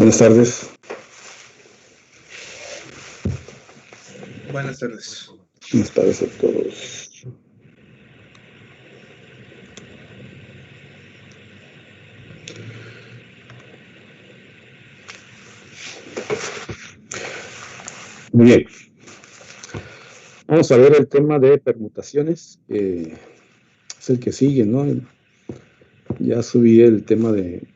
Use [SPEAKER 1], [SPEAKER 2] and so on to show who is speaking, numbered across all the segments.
[SPEAKER 1] Buenas tardes.
[SPEAKER 2] Buenas tardes.
[SPEAKER 1] Buenas tardes a todos. Muy bien. Vamos a ver el tema de permutaciones, que es el que sigue, ¿no? Ya subí el tema de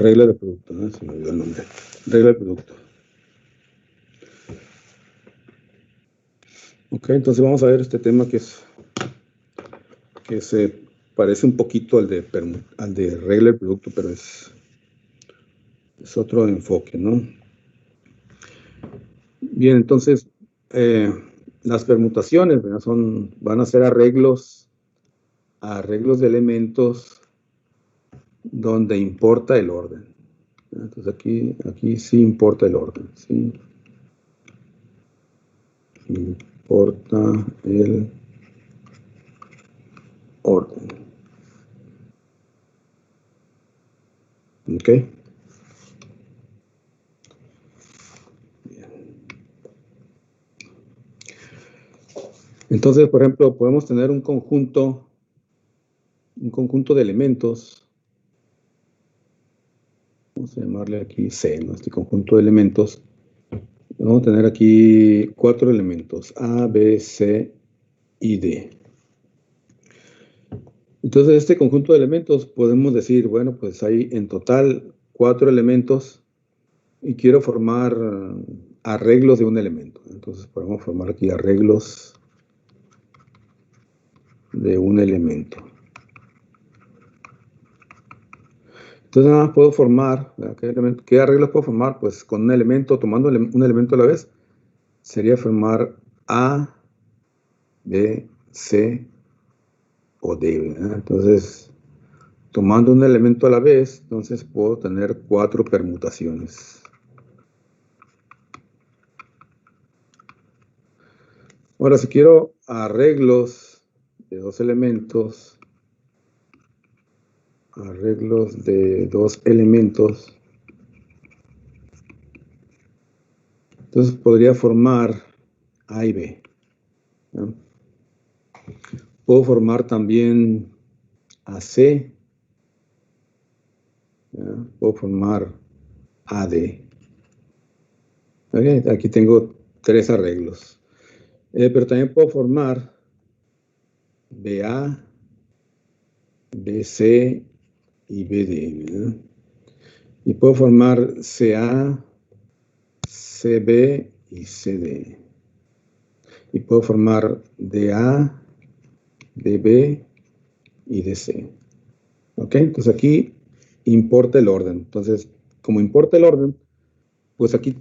[SPEAKER 1] regla de producto, ¿no? Se me olvidó el nombre. Regla de producto. Ok, entonces vamos a ver este tema que se parece un poquito al de regla de producto, pero es otro enfoque, ¿no? Bien, entonces las permutaciones, ¿verdad? Van a ser arreglos de elementos donde importa el orden. Entonces aquí sí importa el orden, ¿sí? Importa el orden. ¿Ok? Bien. Entonces, por ejemplo, podemos tener un conjunto de elementos. Vamos a llamarle aquí C, ¿no? Este conjunto de elementos. Vamos a tener aquí 4 elementos, A, B, C y D. Entonces, este conjunto de elementos podemos decir, bueno, pues hay en total 4 elementos y quiero formar arreglos de un elemento. Entonces podemos formar aquí arreglos de un elemento. Entonces nada más puedo formar, ¿qué arreglos puedo formar? Pues con un elemento, tomando un elemento a la vez, sería formar A, B, C o D, ¿verdad? Entonces, tomando un elemento a la vez, entonces puedo tener 4 permutaciones. Ahora, si quiero arreglos de 2 elementos, entonces podría formar A y B, ¿no? Puedo formar también AC, ¿no? Puedo formar AD. ¿Okay? Aquí tengo 3 arreglos. Pero también puedo formar BA, BC y BD, ¿no? Y puedo formar CA, CB y CD. Y puedo formar DA, DB y DC. ¿Ok? Entonces aquí importa el orden. Entonces, como importa el orden, pues aquí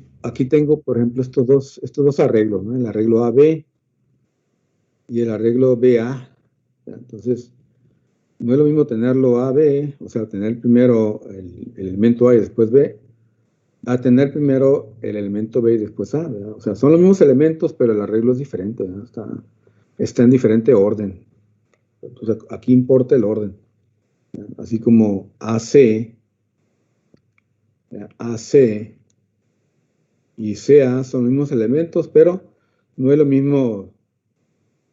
[SPEAKER 1] tengo, por ejemplo, estos dos arreglos, ¿no? El arreglo AB y el arreglo BA. Entonces, no es lo mismo tenerlo AB, o sea, tener primero el elemento A y después B, a tener primero el elemento B y después A, ¿verdad? O sea, son los mismos elementos, pero el arreglo es diferente, ¿verdad? Está en diferente orden. Entonces, aquí importa el orden. Así como AC y CA son los mismos elementos, pero no es lo mismo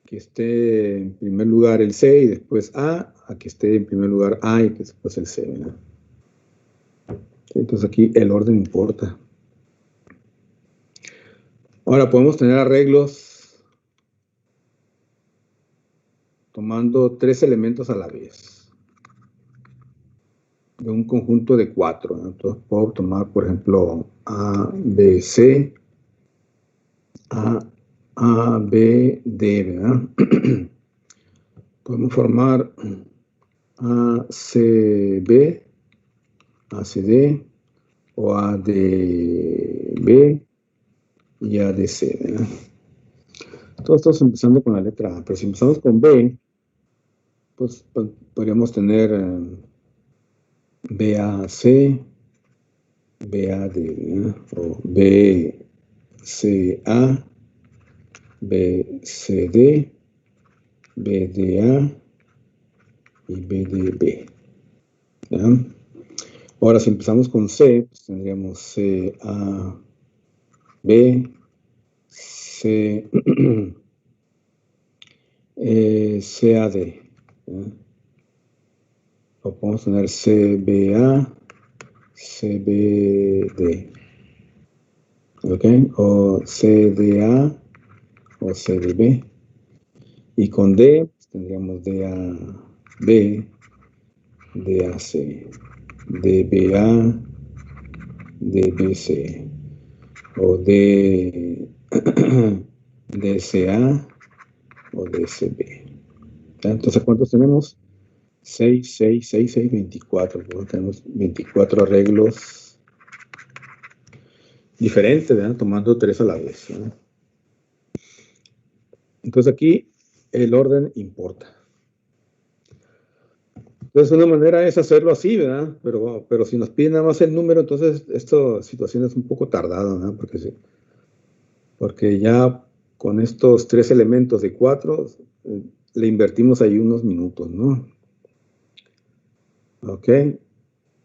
[SPEAKER 1] que esté en primer lugar el C y después A que esté en primer lugar A y después el C, ¿verdad? Entonces aquí el orden importa. Ahora podemos tener arreglos tomando 3 elementos a la vez de un conjunto de 4, ¿no? Entonces puedo tomar, por ejemplo, A, B, C, A, B, D, ¿verdad? Podemos formar ACB, ACD o ADB y ADC, ¿verdad? Todos estamos empezando con la letra A, pero si empezamos con B, pues podríamos tener BAC, BAD, ¿verdad? O BCA, BCD, BDA y B de B. ¿Ya? Ahora, si empezamos con C, pues tendríamos C, A, B, C, C, A, D. ¿Ya? O podemos tener C, B, A, C, B, D. ¿Ok? O C, D, A, o C, D, B. Y con D, pues tendríamos D, A, B, D, A, C, D, B, A, D, B, C. O D, DCA o DCB. ¿Ya? Entonces, ¿cuántos tenemos? 6, 6, 6, 6, 24. Luego tenemos 24 arreglos diferentes, ¿verdad? Tomando 3 a la vez. ¿verdad? Entonces, aquí el orden importa. Entonces, una manera es hacerlo así, ¿verdad? Pero si nos piden nada más el número, entonces esta situación es un poco tardada, ¿verdad? Porque ya con estos 3 elementos de 4, le invertimos ahí unos minutos, ¿no? Ok.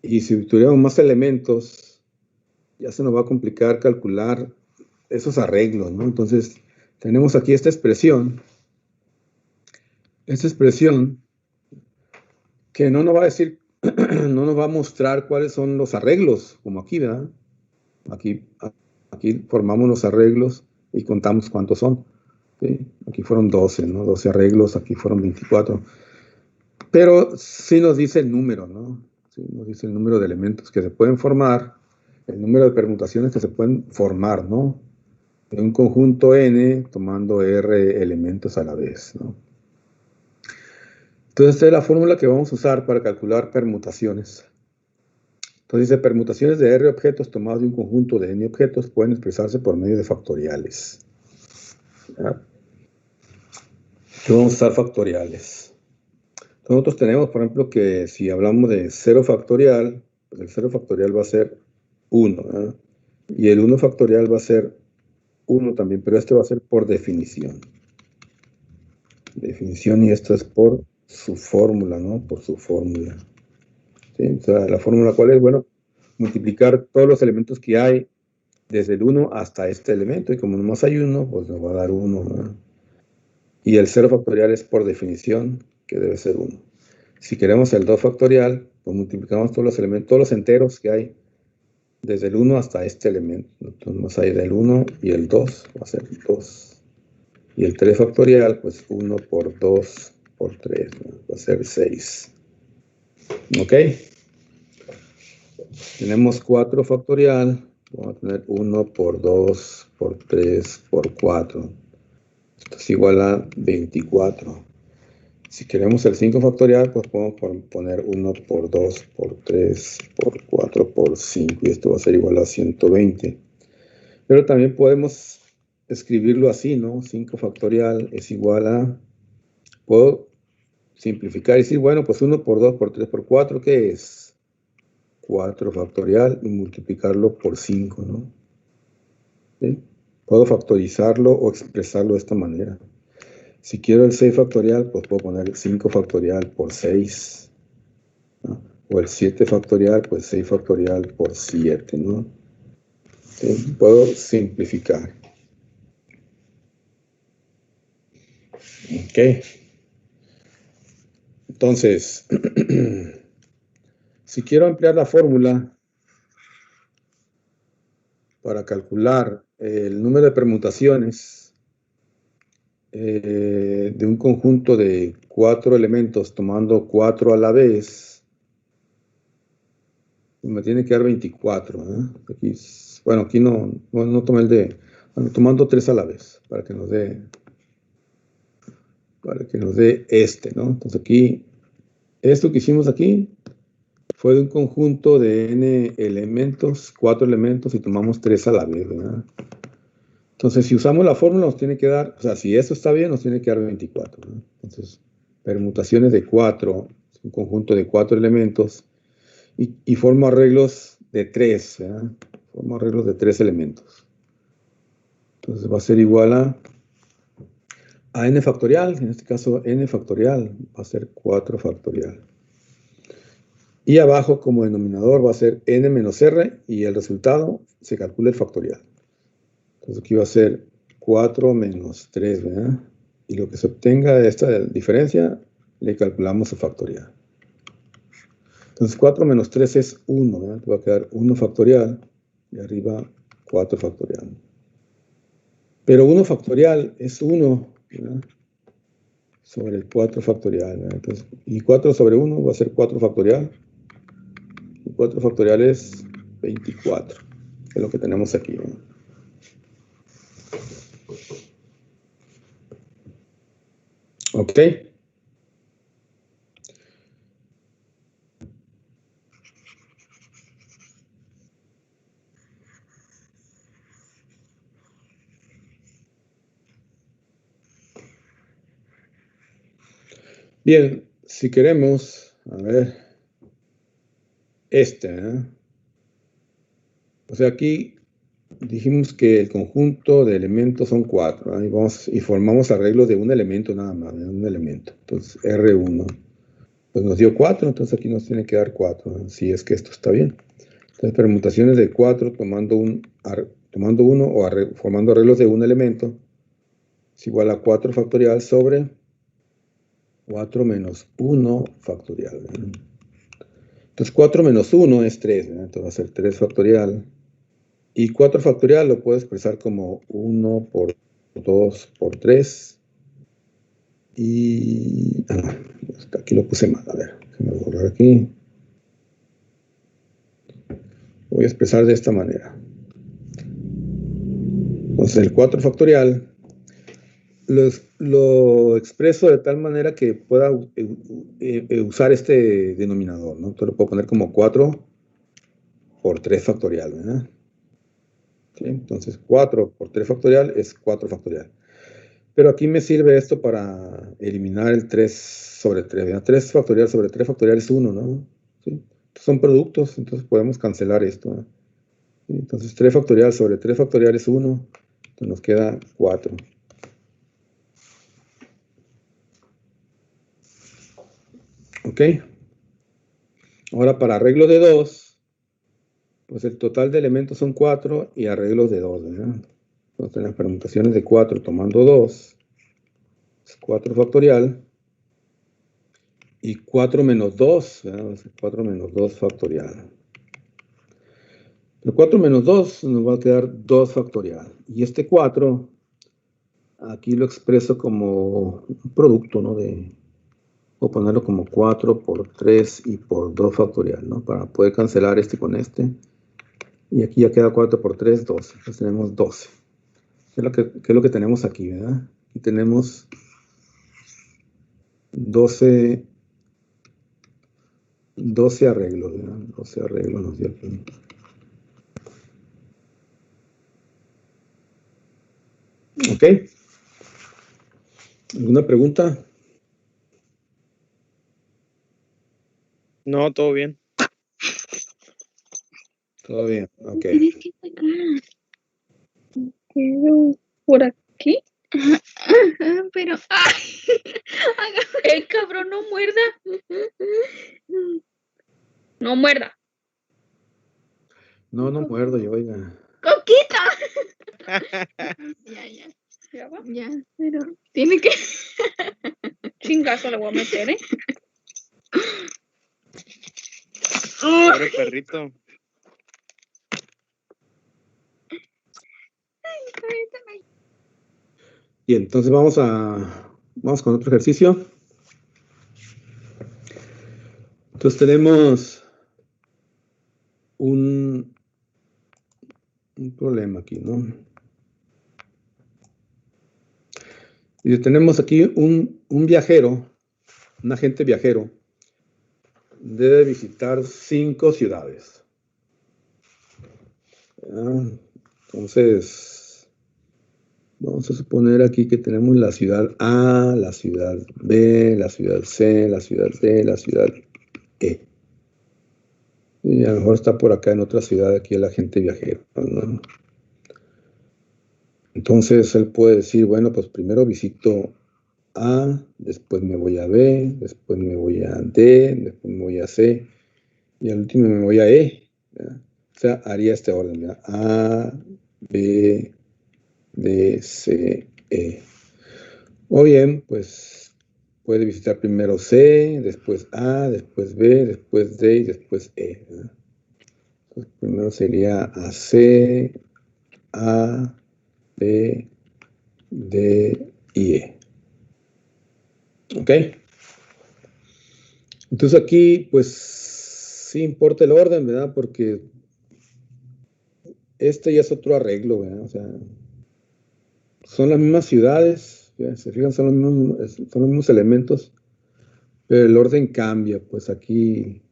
[SPEAKER 1] Y si tuviéramos más elementos, ya se nos va a complicar calcular esos arreglos, ¿no? Entonces, tenemos aquí esta expresión que no nos va a decir, no nos va a mostrar cuáles son los arreglos, como aquí, ¿verdad? Aquí formamos los arreglos y contamos cuántos son. ¿sí? Aquí fueron 12, ¿no? 12 arreglos, aquí fueron 24. Pero sí nos dice el número, ¿no? Sí nos dice el número de elementos que se pueden formar, el número de permutaciones que se pueden formar, ¿no? De un conjunto N tomando R elementos a la vez, ¿no? Entonces, esta es la fórmula que vamos a usar para calcular permutaciones. Entonces, dice, permutaciones de R objetos tomados de un conjunto de N objetos pueden expresarse por medio de factoriales. ¿Ya? Aquí vamos a usar factoriales. Nosotros tenemos, por ejemplo, que si hablamos de 0 factorial, pues el 0 factorial va a ser 1, ¿eh? Y el 1 factorial va a ser 1 también, pero este va a ser por definición. Definición, y esto es por su fórmula, ¿no? Por su fórmula. ¿Sí? O sea, la fórmula, ¿cuál es? Bueno, multiplicar todos los elementos que hay desde el 1 hasta este elemento, y como nomás hay 1, pues nos va a dar 1, ¿no? Y el 0 factorial es por definición, que debe ser 1. Si queremos el 2 factorial, pues multiplicamos todos los elementos, todos los enteros que hay desde el 1 hasta este elemento. Entonces vamos a ir del 1 y el 2, va a ser 2. Y el 3 factorial, pues 1 por 2 por 3, ¿no? Va a ser 6. ¿Ok? Tenemos 4 factorial, vamos a tener 1 por 2 por 3 por 4. Esto es igual a 24. Si queremos el 5 factorial, pues podemos poner 1 por 2 por 3 por 4 por 5. Y esto va a ser igual a 120. Pero también podemos escribirlo así, ¿no? 5 factorial es igual a... Puedo simplificar y decir, bueno, pues 1 por 2 por 3 por 4, ¿qué es? 4 factorial y multiplicarlo por 5, ¿no? ¿Sí? Puedo factorizarlo o expresarlo de esta manera. Si quiero el 6 factorial, pues puedo poner 5 factorial por 6. ¿no? O el 7 factorial, pues 6 factorial por 7, ¿no? ¿Sí? Puedo simplificar. Ok. Entonces, si quiero ampliar la fórmula para calcular el número de permutaciones de un conjunto de 4 elementos tomando 4 a la vez, me tiene que dar 24. ¿eh? Aquí, bueno, aquí no tomé el de... Bueno, tomando 3 a la vez para que nos dé este, ¿no? Entonces aquí, esto que hicimos aquí fue de un conjunto de n elementos, 4 elementos, y tomamos 3 a la vez, ¿verdad? Entonces, si usamos la fórmula, nos tiene que dar, o sea, si esto está bien, nos tiene que dar 24, ¿no? Entonces, permutaciones de 4, un conjunto de 4 elementos, y formo arreglos de 3, ¿verdad? Formo arreglos de 3 elementos. Entonces, va a ser igual a a n factorial, en este caso n factorial va a ser 4 factorial. Y abajo como denominador va a ser n menos r y el resultado se calcula el factorial. Entonces aquí va a ser 4 menos 3, ¿verdad? Y lo que se obtenga de esta diferencia le calculamos su factorial. Entonces 4 menos 3 es 1, ¿verdad? Te va a quedar 1 factorial y arriba 4 factorial. Pero 1 factorial es 1, ¿verdad? Sobre el 4 factorial, ¿verdad? Entonces, y 4 sobre 1 va a ser 4 factorial. Y 4 factorial es 24, que es lo que tenemos aquí, ¿verdad? Ok. Bien, si queremos, a ver, ¿eh? O sea, aquí dijimos que el conjunto de elementos son 4, ¿eh? Y formamos arreglos de un elemento nada más, de un elemento. Entonces, R1, pues nos dio 4, entonces aquí nos tiene que dar 4, ¿eh? Si es que esto está bien. Entonces, permutaciones de 4 tomando uno o formando arreglos de un elemento es igual a 4 factorial sobre 4 menos 1 factorial, ¿verdad? Entonces 4 menos 1 es 3, ¿verdad? Entonces va a ser 3 factorial. Y 4 factorial lo puedo expresar como 1 por 2 por 3. Y... aquí lo puse mal, a ver, déjame borrar aquí. Lo voy a expresar de esta manera. Entonces el 4 factorial lo expreso de tal manera que pueda usar este denominador, ¿no? Entonces lo puedo poner como 4 por 3 factorial, ¿verdad? ¿Sí? Entonces 4 por 3 factorial es 4 factorial. Pero aquí me sirve esto para eliminar el 3 sobre 3, ¿verdad? 3 factorial sobre 3 factorial es 1, ¿no? ¿Sí? Son productos, entonces podemos cancelar esto, ¿no? Entonces 3 factorial sobre 3 factorial es 1, entonces nos queda 4. ¿Ok? Ahora para arreglo de 2, pues el total de elementos son 4 y arreglos de 2, ¿verdad? Entonces las permutaciones de 4 tomando 2 es 4 factorial y 4 menos 2, ¿verdad? 4 menos 2 factorial. El 4 menos 2 nos va a quedar 2 factorial. Y este 4, aquí lo expreso como un producto, ¿no? Voy a ponerlo como 4 por 3 y por 2 factorial, ¿no? Para poder cancelar este con este. Y aquí ya queda 4 por 3, 12. Entonces tenemos 12. ¿Qué es lo que tenemos aquí, verdad? Aquí tenemos 12 arreglos, ¿verdad? 12 arreglos nos dio aquí. ¿Ok? ¿Alguna pregunta?
[SPEAKER 2] No, todo bien.
[SPEAKER 1] Todo bien, ok.
[SPEAKER 3] Tienes que sacar. Pero por aquí. Pero, ¡ay! El cabrón no muerda. No muerda.
[SPEAKER 1] No muerdo yo, oiga.
[SPEAKER 3] ¡Coquita! Ya. ¿Ya va? Ya, pero tiene que. Chingazo le voy a meter, ¿eh?
[SPEAKER 2] Pobre perrito.
[SPEAKER 1] Y entonces vamos con otro ejercicio. Entonces tenemos un problema aquí, ¿no? Y tenemos aquí un viajero, un agente viajero, debe visitar 5 ciudades. Entonces, vamos a suponer aquí que tenemos la ciudad A, la ciudad B, la ciudad C, la ciudad D, la ciudad E. Y a lo mejor está por acá en otra ciudad aquí el agente viajero, ¿no? Entonces él puede decir, bueno, pues primero visito A, después me voy a B, después me voy a D, después me voy a C, y al último me voy a E, ¿verdad? O sea, haría este orden, ¿verdad? A, B, D, C, E. O bien, pues puede visitar primero C, después A, después B, después D y después E, ¿verdad? Entonces, primero sería a C, A, B, D y E. ¿Ok? Entonces aquí, pues, sí importa el orden, ¿verdad? Porque este ya es otro arreglo, ¿verdad? O sea, son las mismas ciudades, ¿ya? Se fijan, son los mismos elementos, pero el orden cambia. Pues aquí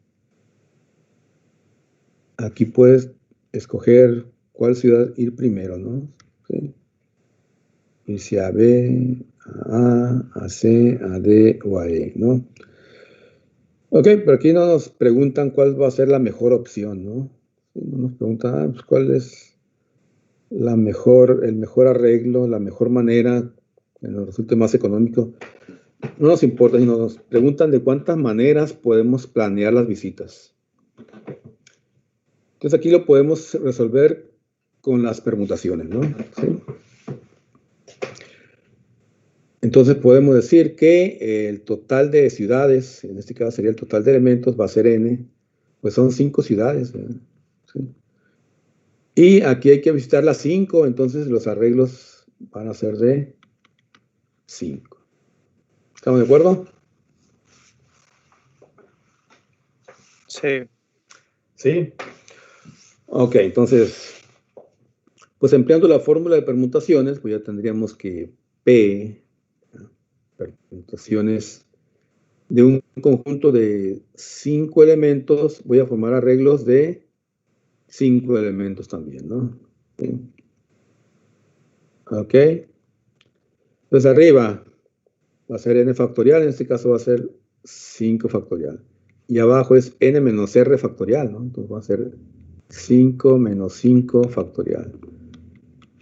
[SPEAKER 1] puedes escoger cuál ciudad ir primero, ¿no? ¿Sí? Irse a B, a A, a C, a D o a E, ¿no? Ok, pero aquí no nos preguntan cuál va a ser la mejor opción, ¿no? No nos preguntan, pues, cuál es el mejor arreglo, la mejor manera que nos resulte más económico. No nos importa, sino nos preguntan de cuántas maneras podemos planear las visitas. Entonces aquí lo podemos resolver con las permutaciones, ¿no? ¿Sí? Entonces podemos decir que el total de ciudades, en este caso sería el total de elementos, va a ser n, pues son 5 ciudades, ¿verdad? ¿Sí? Y aquí hay que visitar las 5, entonces los arreglos van a ser de 5. ¿Estamos de acuerdo?
[SPEAKER 2] Sí.
[SPEAKER 1] Sí. Ok, entonces, pues empleando la fórmula de permutaciones, pues ya tendríamos que P, permutaciones de un conjunto de 5 elementos, voy a formar arreglos de 5 elementos también, ¿no? ¿Sí? Ok. Entonces arriba va a ser n factorial, en este caso va a ser 5 factorial. Y abajo es n menos r factorial, ¿no? Entonces va a ser 5 menos 5 factorial.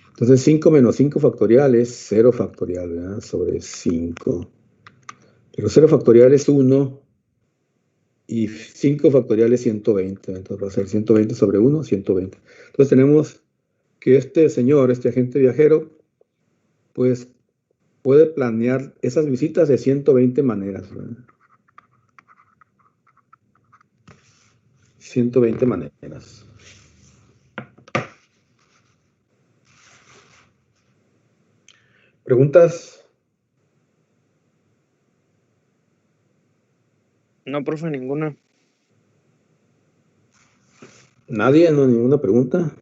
[SPEAKER 1] Entonces 5 menos 5 factorial es 0 factorial, ¿verdad? Sobre 5. Pero 0 factorial es 1 y 5 factorial es 120. Entonces va a ser 120 sobre 1, 120. Entonces tenemos que este señor, este agente viajero, pues puede planear esas visitas de 120 maneras, ¿verdad? 120 maneras. ¿Preguntas?
[SPEAKER 2] No, profe, ninguna.
[SPEAKER 1] ¿Nadie? ¿No? ¿Ninguna pregunta?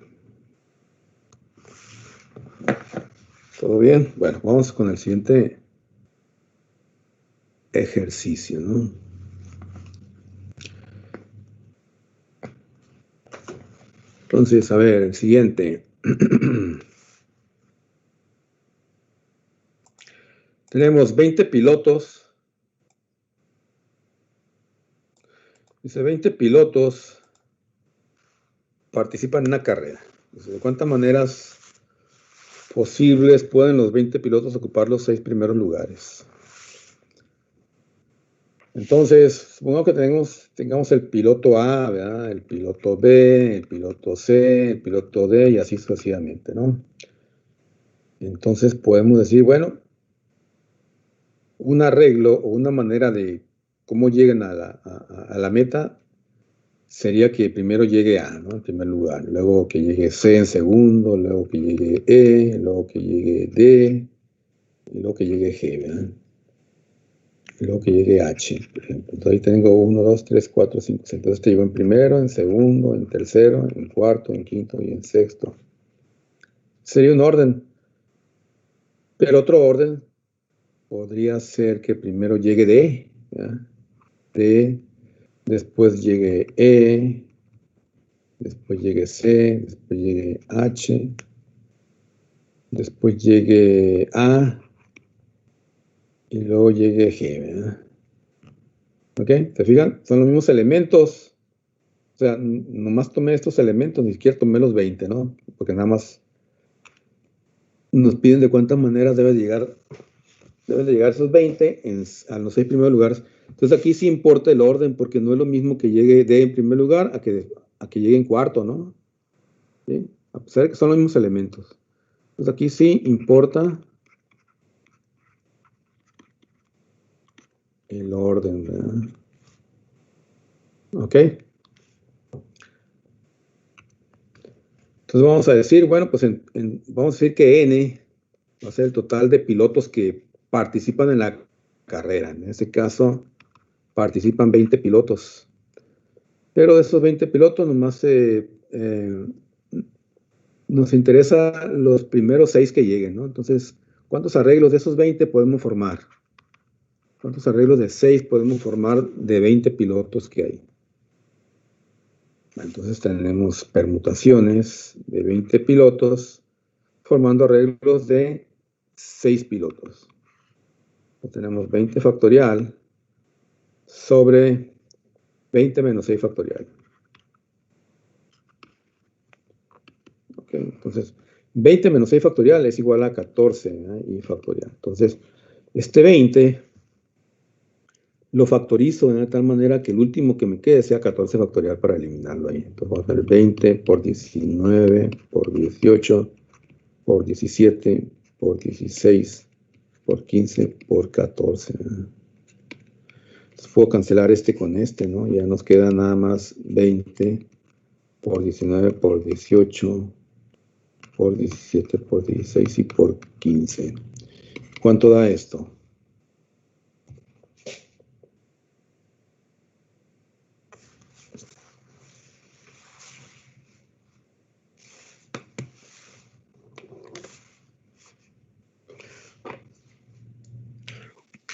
[SPEAKER 1] ¿Todo bien? Bueno, vamos con el siguiente ejercicio, ¿no? Entonces, a ver, el siguiente. Tenemos 20 pilotos. Dice, 20 pilotos participan en una carrera. Dice, ¿de cuántas maneras posibles pueden los 20 pilotos ocupar los 6 primeros lugares? Entonces, supongamos que tengamos el piloto A, ¿verdad? El piloto B, el piloto C, el piloto D y así sucesivamente, ¿no? Entonces podemos decir, bueno, un arreglo o una manera de cómo lleguen a la meta sería que primero llegue A, ¿no? En primer lugar, luego que llegue C en segundo, luego que llegue E, luego que llegue D, y luego que llegue G, ¿verdad? Y luego que llegue H, por ejemplo. Entonces ahí tengo 1, 2, 3, 4, 5, 6. Entonces te llevo en primero, en segundo, en tercero, en cuarto, en quinto y en sexto. Sería un orden. Pero otro orden podría ser que primero llegue D, ¿verdad? D, después llegue E, después llegue C, después llegue H, después llegue A y luego llegue G, ¿verdad? ¿Ok? ¿Se fijan? Son los mismos elementos. O sea, nomás tomé estos elementos, ni siquiera tomé los 20, ¿no? Porque nada más nos piden de cuántas maneras debe llegar deben de llegar esos 20 a los 6 primeros lugares. Entonces aquí sí importa el orden, porque no es lo mismo que llegue D en primer lugar a que llegue en cuarto, ¿no? ¿Sí? A pesar de que son los mismos elementos. Entonces aquí sí importa el orden, ¿verdad? ¿Ok? Entonces vamos a decir, bueno, pues vamos a decir que N va a ser el total de pilotos que participan en la carrera. En este caso, participan 20 pilotos. Pero de esos 20 pilotos, nomás nos interesa los primeros 6 que lleguen, ¿no? Entonces, ¿cuántos arreglos de esos 20 podemos formar? ¿Cuántos arreglos de 6 podemos formar de 20 pilotos que hay? Entonces tenemos permutaciones de 20 pilotos formando arreglos de 6 pilotos. Entonces, tenemos 20 factorial sobre 20 menos 6 factorial. Okay, entonces, 20 menos 6 factorial es igual a 14, ¿eh? Y factorial. Entonces, este 20 lo factorizo de tal manera que el último que me quede sea 14 factorial para eliminarlo ahí. Entonces vamos a hacer 20 por 19 por 18 por 17 por 16 por 15 por 14. Entonces puedo cancelar este con este, ¿no? Ya nos queda nada más 20 por 19 por 18 por 17 por 16 y por 15. ¿Cuánto da esto?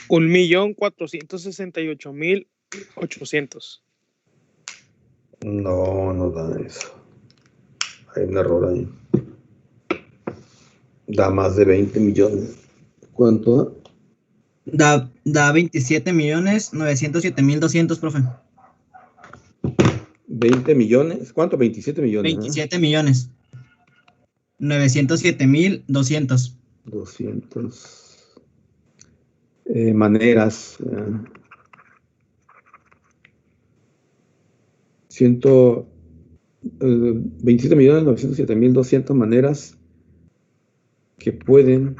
[SPEAKER 2] $1,468,800.
[SPEAKER 1] No, no da eso. Hay un error ahí. Da más de 20 millones. ¿Cuánto da?
[SPEAKER 4] Da 27.907.200, profe.
[SPEAKER 1] 20 millones. ¿Cuánto? 27 millones.
[SPEAKER 4] 27 millones. 907.200.
[SPEAKER 1] 200 maneras. 27.907.200 maneras que pueden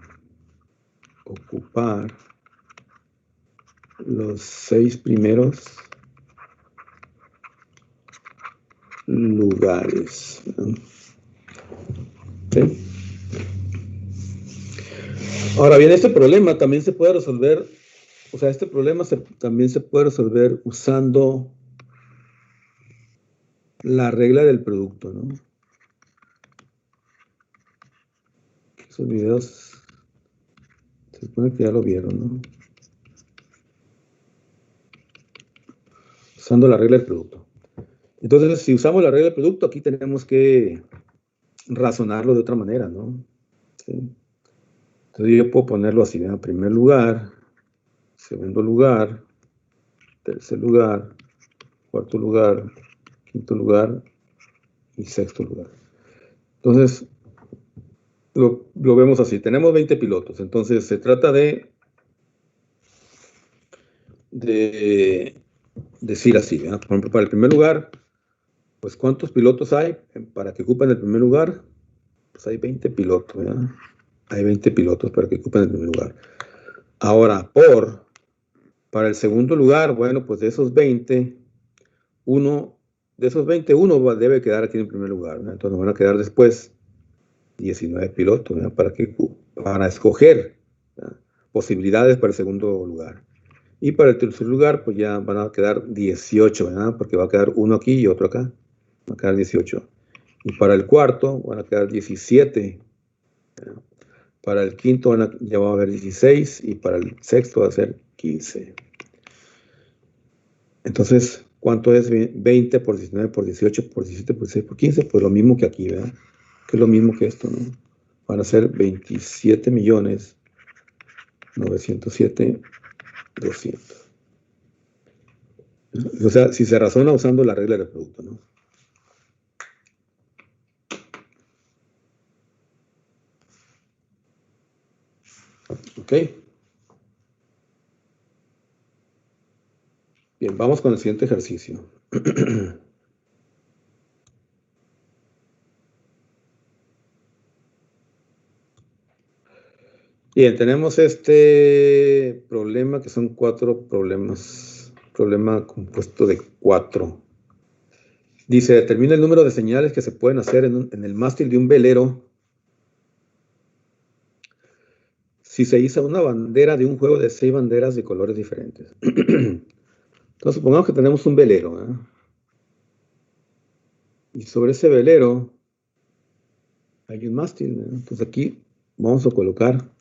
[SPEAKER 1] ocupar los 6 primeros lugares. ¿Sí? Ahora bien, este problema también se puede resolver, o sea, este problema también se puede resolver usando la regla del producto, ¿no? Esos videos se supone que ya lo vieron, ¿no? Usando la regla del producto. Entonces, si usamos la regla del producto, aquí tenemos que razonarlo de otra manera, ¿no? ¿Sí? Entonces yo puedo ponerlo así, ¿no? Primer lugar, segundo lugar, tercer lugar, cuarto lugar, quinto lugar y sexto lugar. Entonces, lo vemos así. Tenemos 20 pilotos. Entonces, se trata de decir así, ¿verdad? Por ejemplo, para el primer lugar, pues ¿cuántos pilotos hay para que ocupen el primer lugar? Pues hay 20 pilotos, ¿verdad? Hay 20 pilotos para que ocupen el primer lugar. Ahora, para el segundo lugar, bueno, pues de esos 20, uno debe quedar aquí en el primer lugar, ¿verdad? Entonces van a quedar después 19 pilotos, ¿verdad? Para escoger, ¿verdad? Posibilidades para el segundo lugar. Y para el tercer lugar, pues ya van a quedar 18, ¿verdad? Porque va a quedar uno aquí y otro acá. Va a quedar 18. Y para el cuarto van a quedar 17. ¿Verdad? Para el quinto ya va a haber 16 y para el sexto va a ser 15. Entonces, ¿cuánto es 20 por 19 por 18 por 17 por 16 por 15? Pues lo mismo que aquí, ¿verdad? Que es lo mismo que esto, ¿no? Van a ser 27.907.200. O sea, si se razona usando la regla del producto, ¿no? Ok. Bien, vamos con el siguiente ejercicio. Bien, tenemos este problema que son 4 problemas. Problema compuesto de 4. Dice, determina el número de señales que se pueden hacer en el mástil de un velero si se iza una bandera de un juego de 6 banderas de colores diferentes. Entonces, supongamos que tenemos un velero, ¿eh? Y sobre ese velero hay un mástil, ¿eh? Entonces aquí vamos a colocar,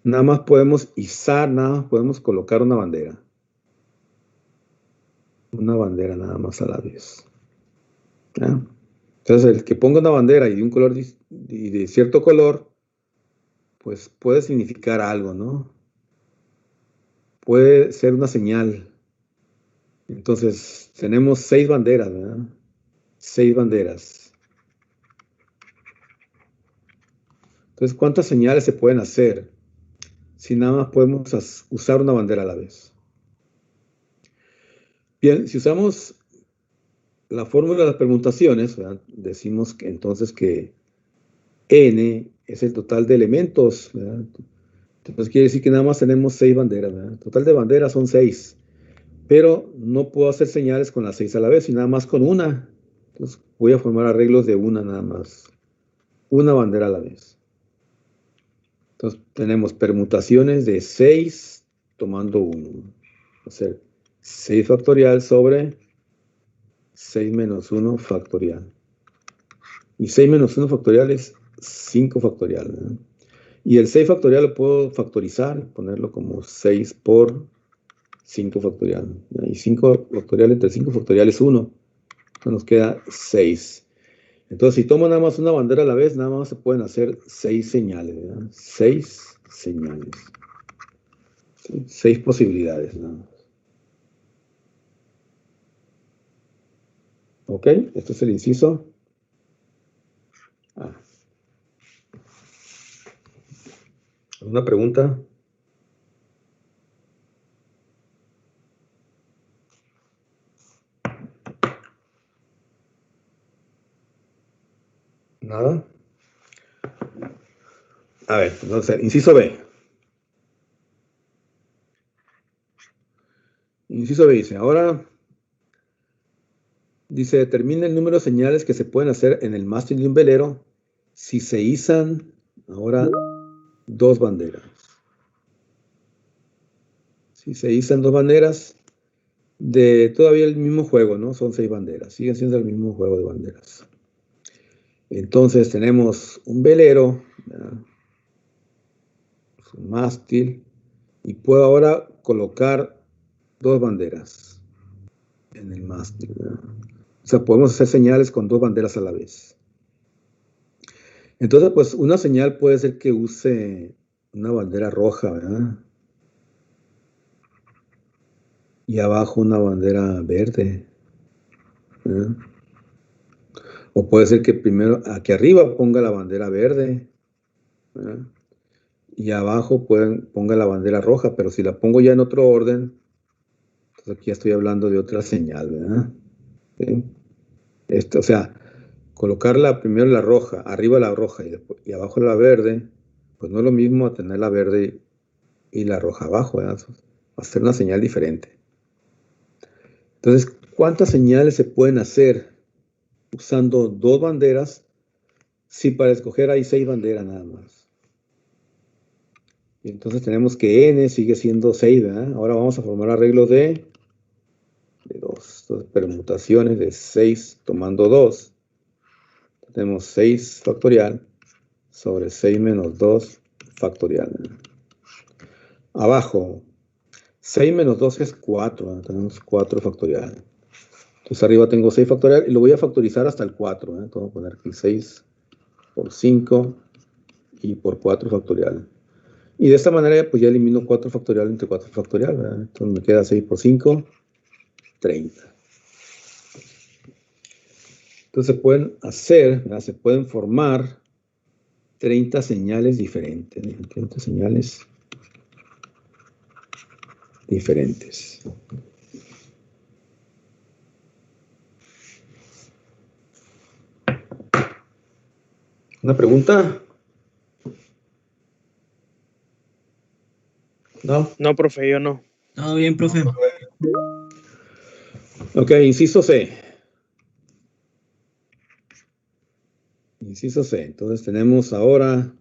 [SPEAKER 1] nada más podemos izar, nada más podemos colocar una bandera. Una bandera nada más a la vez. ¿Ya? Entonces, el que ponga una bandera y de un color y de cierto color, pues puede significar algo, ¿no? Puede ser una señal. Entonces, tenemos 6 banderas, ¿verdad? 6 banderas. Entonces, ¿cuántas señales se pueden hacer si nada más podemos usar una bandera a la vez? Bien, si usamos la fórmula de las permutaciones, ¿verdad? Decimos que entonces que n es el total de elementos, ¿verdad? Entonces quiere decir que nada más tenemos 6 banderas, ¿verdad? El total de banderas son 6, pero no puedo hacer señales con las 6 a la vez, sino nada más con una. Entonces voy a formar arreglos de una nada más, una bandera a la vez. Entonces tenemos permutaciones de 6 tomando 1. O sea, 6 factorial sobre 6 menos 1 factorial. Y 6 menos 1 factorial es 5 factorial, ¿verdad? Y el 6 factorial lo puedo factorizar, ponerlo como 6 por 5 factorial. Y 5 factorial entre 5 factorial es 1. Entonces nos queda 6. Entonces, si tomo nada más una bandera a la vez, nada más se pueden hacer 6 señales, ¿verdad? 6 señales. ¿Sí? 6 posibilidades, nada más. ¿Ok? Este es el inciso. ¿Alguna pregunta? ¿Nada? A ver, entonces, inciso B. Inciso B dice, ahora, dice, determina el número de señales que se pueden hacer en el mástil de un velero si se izan, ahora, 2 banderas. Si se izan 2 banderas de todavía el mismo juego, ¿no? Son 6 banderas, siguen siendo el mismo juego de banderas. Entonces tenemos un velero, ¿verdad? Un mástil, y puedo ahora colocar 2 banderas en el mástil, ¿verdad? O sea, podemos hacer señales con 2 banderas a la vez. Entonces, pues una señal puede ser que use una bandera roja, ¿verdad? Y abajo una bandera verde, ¿verdad? O puede ser que primero aquí arriba ponga la bandera verde, ¿verdad? Y abajo ponga la bandera roja, pero si la pongo ya en otro orden, entonces aquí ya estoy hablando de otra señal, ¿verdad? ¿Sí? O sea, colocarla primero la roja, arriba la roja y abajo la verde, pues no es lo mismo a tener la verde y la roja abajo, ¿verdad? Va a ser una señal diferente. Entonces, ¿cuántas señales se pueden hacer usando 2 banderas si para escoger hay 6 banderas nada más? Y entonces tenemos que n sigue siendo 6, ¿verdad? Ahora vamos a formar arreglos de 2. Entonces, permutaciones de 6 tomando 2. Tenemos 6 factorial sobre 6 menos 2 factorial, ¿verdad? Abajo, 6 menos 2 es 4, ¿verdad? Tenemos 4 factorial. Entonces arriba tengo 6 factorial y lo voy a factorizar hasta el 4, ¿verdad? Entonces voy a poner aquí 6 por 5 y por 4 factorial. Y de esta manera pues ya elimino 4 factorial entre 4 factorial, ¿verdad? Entonces me queda 6 por 5, 30. Entonces se pueden hacer, ¿verdad? Se pueden formar 30 señales diferentes. 30 señales diferentes. ¿Una pregunta? ¿No?
[SPEAKER 2] No, profe, yo no.
[SPEAKER 4] Todo bien, profe.
[SPEAKER 1] Ok, inciso C. Inciso C. Entonces tenemos ahora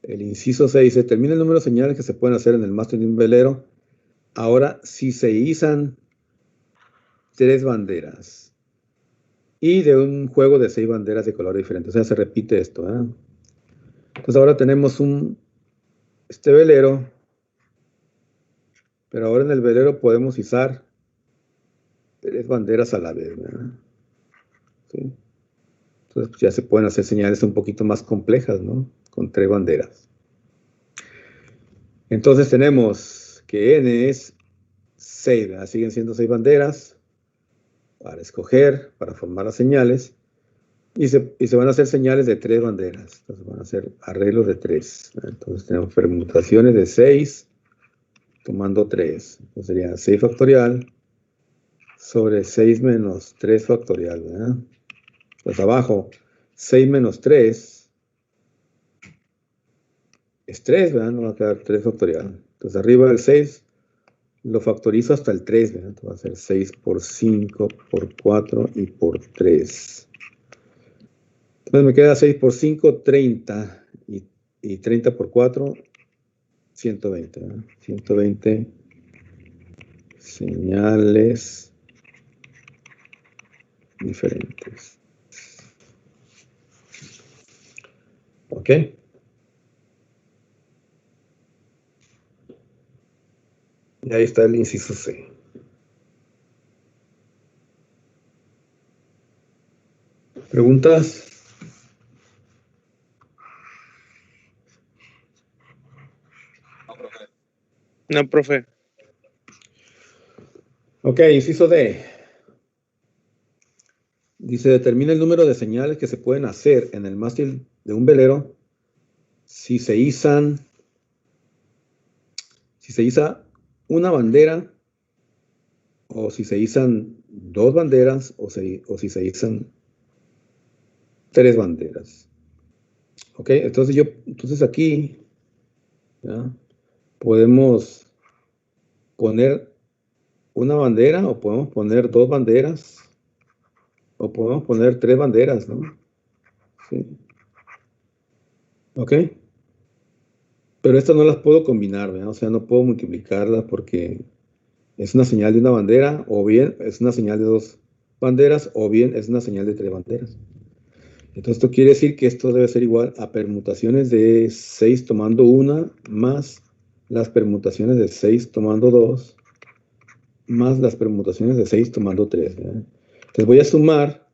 [SPEAKER 1] el inciso C. Dice, termina el número de señales que se pueden hacer en el mástil de un velero. Ahora, si se izan 3 banderas y de un juego de 6 banderas de color diferente. O sea, se repite esto. Entonces ahora tenemos este velero, pero ahora en el velero podemos izar 3 banderas a la vez, ¿verdad? ¿Sí? Entonces pues, ya se pueden hacer señales un poquito más complejas, ¿no? Con 3 banderas. Entonces tenemos que N es 6, ¿verdad? Siguen siendo 6 banderas para escoger, para formar las señales. Y se van a hacer señales de 3 banderas. Entonces van a ser arreglos de 3. Entonces tenemos permutaciones de 6 tomando 3. Entonces sería 6 factorial sobre 6 menos 3 factorial, ¿verdad? Pues abajo, 6 menos 3 es 3, ¿verdad? No va a quedar 3 factorial. Entonces arriba del 6 lo factorizo hasta el 3, ¿verdad? Entonces va a ser 6 por 5 por 4 y por 3. Entonces me queda 6 por 5, 30. Y 30 por 4, 120. ¿verdad? 120 señales diferentes. ¿Ok? Y ahí está el inciso C. ¿Preguntas?
[SPEAKER 2] No, profe.
[SPEAKER 1] Ok, inciso D. Dice, determina el número de señales que se pueden hacer en el mástil de un velero si se iza una bandera o si se izan 2 banderas o si se izan 3 banderas. Ok, entonces aquí ¿ya? Podemos poner una bandera o podemos poner 2 banderas o podemos poner 3 banderas, ¿no? Sí. Ok. Pero estas no las puedo combinar, ¿verdad? O sea, no puedo multiplicarlas porque es una señal de una bandera, o bien es una señal de 2 banderas, o bien es una señal de 3 banderas. Entonces, esto quiere decir que esto debe ser igual a permutaciones de 6 tomando 1, más las permutaciones de 6 tomando 2, más las permutaciones de 6 tomando 3. ¿verdad? Entonces, voy a sumar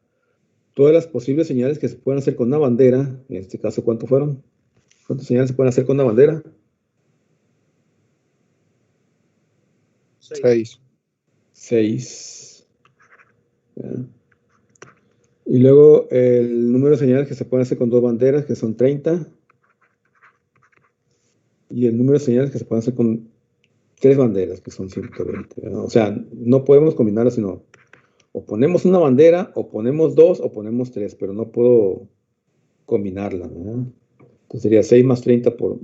[SPEAKER 1] todas las posibles señales que se pueden hacer con una bandera. En este caso, ¿cuánto fueron? ¿Cuántas señales se pueden hacer con una bandera?
[SPEAKER 5] 6.
[SPEAKER 1] 6. Y luego el número de señales que se pueden hacer con 2 banderas, que son 30. Y el número de señales que se pueden hacer con 3 banderas, que son 120. ¿verdad? O sea, no podemos combinarlas, sino o ponemos una bandera, o ponemos 2, o ponemos 3, pero no puedo combinarla. ¿verdad? Entonces sería 6 más 30 por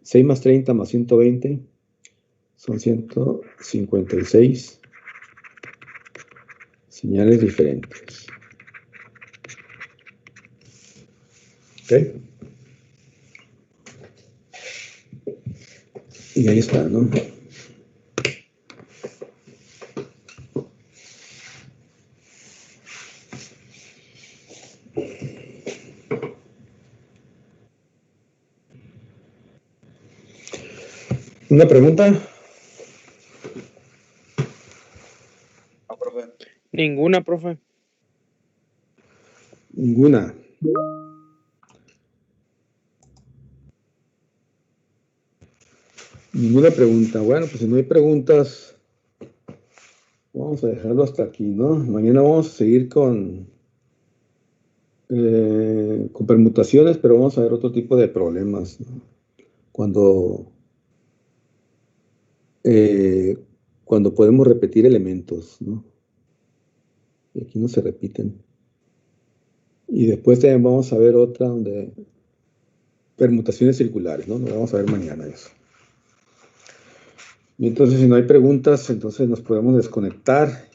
[SPEAKER 1] 6 más 30 más 120 son 156 señales diferentes. ¿Ok? Y ahí está, ¿no? ¿Una pregunta?
[SPEAKER 5] No, profe.
[SPEAKER 2] Ninguna, profe.
[SPEAKER 1] Ninguna. Ninguna pregunta. Bueno, pues si no hay preguntas, vamos a dejarlo hasta aquí, ¿no? Mañana vamos a seguir con permutaciones, pero vamos a ver otro tipo de problemas, ¿no? Cuando cuando podemos repetir elementos, ¿no? Y aquí no se repiten. Y después también vamos a ver otra donde permutaciones circulares, ¿no? Lo vamos a ver mañana eso. Y entonces, si no hay preguntas, entonces nos podemos desconectar.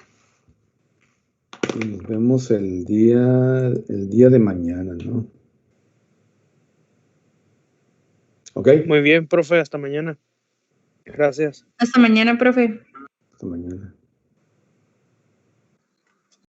[SPEAKER 1] Y nos vemos el día de mañana, ¿no? ¿Ok?
[SPEAKER 2] Muy bien, profe. Hasta mañana. Gracias.
[SPEAKER 3] Hasta mañana, profe.
[SPEAKER 1] Hasta mañana.